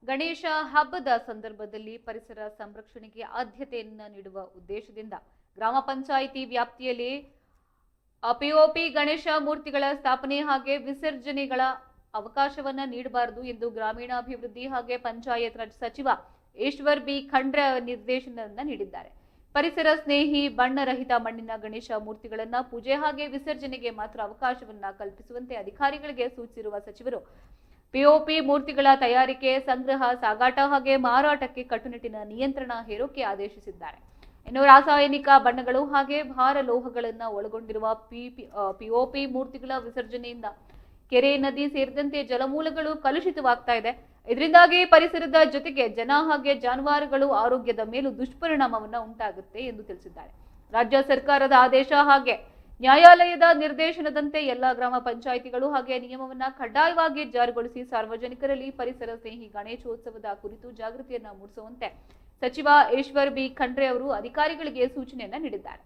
ಗಣೇಶ ಹಬ್ಬದ ಸಂದರ್ಭದಲ್ಲಿ ಪರಿಸರ ಸಂರಕ್ಷಣೆಗೆ ಆದ್ಯತೆಯನ್ನು ನೀಡುವ ಉದ್ದೇಶದಿಂದ ಗ್ರಾಮ ಪಂಚಾಯಿತಿ ವ್ಯಾಪ್ತಿಯಲ್ಲಿ ಪಿಒಪಿ ಗಣೇಶ ಮೂರ್ತಿಗಳ ಸ್ಥಾಪನೆ ಹಾಗೆ ವಿಸರ್ಜನೆಗಳ ಅವಕಾಶವನ್ನ ನೀಡಬಾರದು ಎಂದು ಗ್ರಾಮೀಣಾಭಿವೃದ್ಧಿ ಹಾಗೆ ಪಂಚಾಯತ್ ರಾಜ್ ಸಚಿವ ಈಶ್ವರ್ ಬಿ ಖಂಡ್ರೆ ನಿರ್ದೇಶನವನ್ನ ನೀಡಿದ್ದಾರೆ. ಪರಿಸರ ಸ್ನೇಹಿ ಬಣ್ಣರಹಿತ ಮಣ್ಣಿನ ಗಣೇಶ ಮೂರ್ತಿಗಳನ್ನ ಪೂಜೆ ಹಾಗೆ ವಿಸರ್ಜನೆಗೆ ಮಾತ್ರ ಅವಕಾಶವನ್ನ ಕಲ್ಪಿಸುವಂತೆ ಅಧಿಕಾರಿಗಳಿಗೆ ಸೂಚಿಸಿರುವ ಸಚಿವರು ಪಿಒಪಿ ಮೂರ್ತಿಗಳ ತಯಾರಿಕೆ, ಸಂಗ್ರಹ, ಸಾಗಾಟ ಹಾಗೆ ಮಾರಾಟಕ್ಕೆ ಕಟ್ಟುನಿಟ್ಟಿನ ನಿಯಂತ್ರಣ ಹೇರೋಕೆ ಆದೇಶಿಸಿದ್ದಾರೆ. ಇನ್ನು ರಾಸಾಯನಿಕ ಬಣ್ಣಗಳು ಹಾಗೆ ಭಾರ ಲೋಹಗಳನ್ನು ಒಳಗೊಂಡಿರುವ ಪಿಒಪಿ ಮೂರ್ತಿಗಳ ವಿಸರ್ಜನೆಯಿಂದ ಕೆರೆ, ನದಿ ಸೇರಿದಂತೆ ಜಲಮೂಲಗಳು ಕಲುಷಿತವಾಗ್ತಾ ಇದೆ. ಇದರಿಂದಾಗಿ ಪರಿಸರದ ಜೊತೆಗೆ ಜನ ಹಾಗೆ ಜಾನುವಾರುಗಳು ಆರೋಗ್ಯದ ಮೇಲೂ ದುಷ್ಪರಿಣಾಮವನ್ನ ಉಂಟಾಗುತ್ತೆ ಎಂದು ತಿಳಿಸಿದ್ದಾರೆ. ರಾಜ್ಯ ಸರ್ಕಾರದ ಆದೇಶ ಹಾಗೆ ನ್ಯಾಯಾಲಯದ ನಿರ್ದೇಶನದಂತೆ ಎಲ್ಲಾ ಗ್ರಾಮ ಪಂಚಾಯಿತಿಗಳು ಹಾಗೆ ನಿಯಮವನ್ನ ಕಡ್ಡಾಯವಾಗಿ ಜಾರಿಗೊಳಿಸಿ ಸಾರ್ವಜನಿಕರಲ್ಲಿ ಪರಿಸರ ಸ್ನೇಹಿ ಗಣೇಶೋತ್ಸವದ ಕುರಿತು ಜಾಗೃತಿಯನ್ನ ಮೂಡಿಸುವಂತೆ ಸಚಿವ ಈಶ್ವರ್ ಬಿ ಖಂಡ್ರೆ ಅವರು ಅಧಿಕಾರಿಗಳಿಗೆ ಸೂಚನೆಯನ್ನ ನೀಡಿದ್ದಾರೆ.